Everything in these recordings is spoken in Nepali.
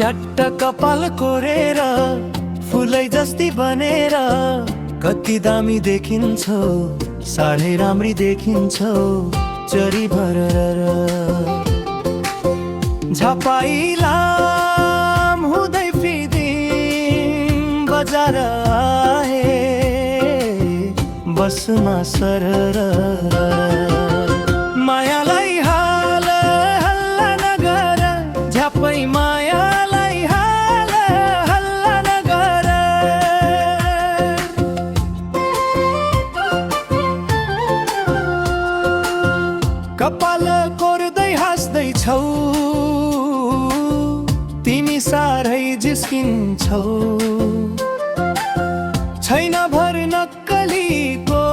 च्याट्ट कपाल कोरेर फुलै जस्ती बनेर कति दामी देखिन्छौ, साह्रै राम्री देखिन्छौ चरी भरेर। झपाइलाम हुँदै फिदिम बजार आए बसमा सरर। मायालाई हाल हल्ला नगर, झ्यापै मायालाई हाल हल्ला नगर। कपाल कोर्दै हाँस्दैछौ, तिमी साह्रै जिस्किन्छौ। छैन भर नक्कलीको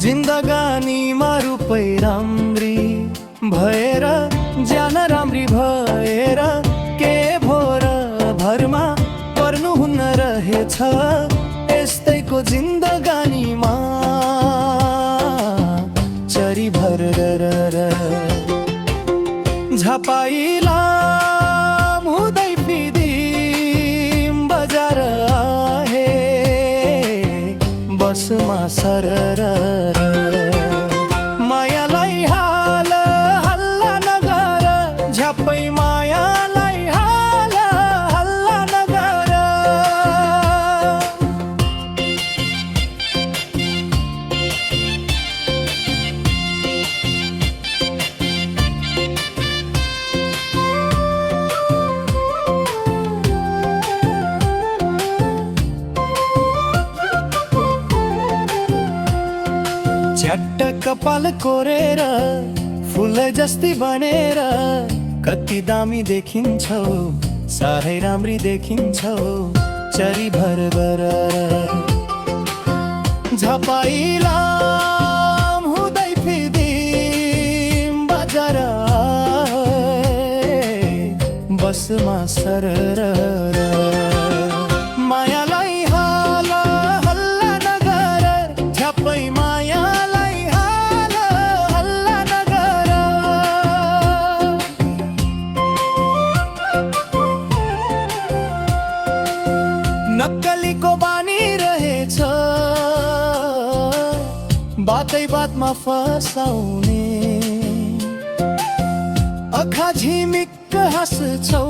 जिन्दगानीमा रूपै राम्री भएर, ज्यान राम्री भएर के भोर भरमा पर्नुहुन्न रहेछ यस्तैको जिन्दगानीमा चरी भरेर। झपाइलाम हुँदै फिदिम बजार आए बसमा सरर। मायालाई हाल हल्ला नगर, झ्यापै मायालाई हाल हल्ला नगर। च्याट्ट कपाल कोरेर फुल जस्ती बनेर कति दामी देखिन्छौ, साह्रै राम्री देखिन्छौ चरी भरेर। झपाइलाम हुँदै फिदिम बजार आए बसमा सरर। मायालाई हाल हल्ला नगर, झ्यापै मायालाई हाल हल्ला नगर। नक्कलीको बानी रहेछ बातै बातमा फसाउने। आँखा झिमिक्क हाँस्छौ,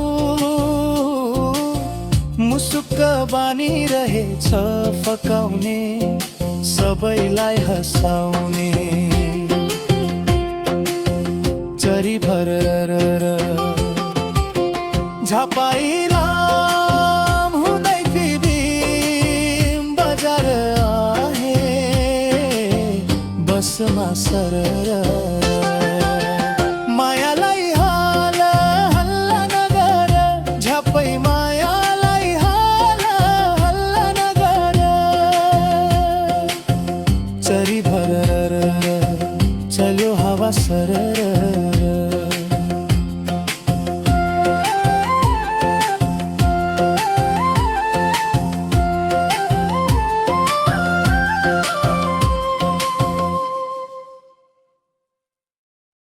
मुसुक्क बानी रहेछ फकाउने, सबैलाई हँसाउने चरी भरेर। झपाइलाम हुँदै फिदिम बजार आए बसमा सरर।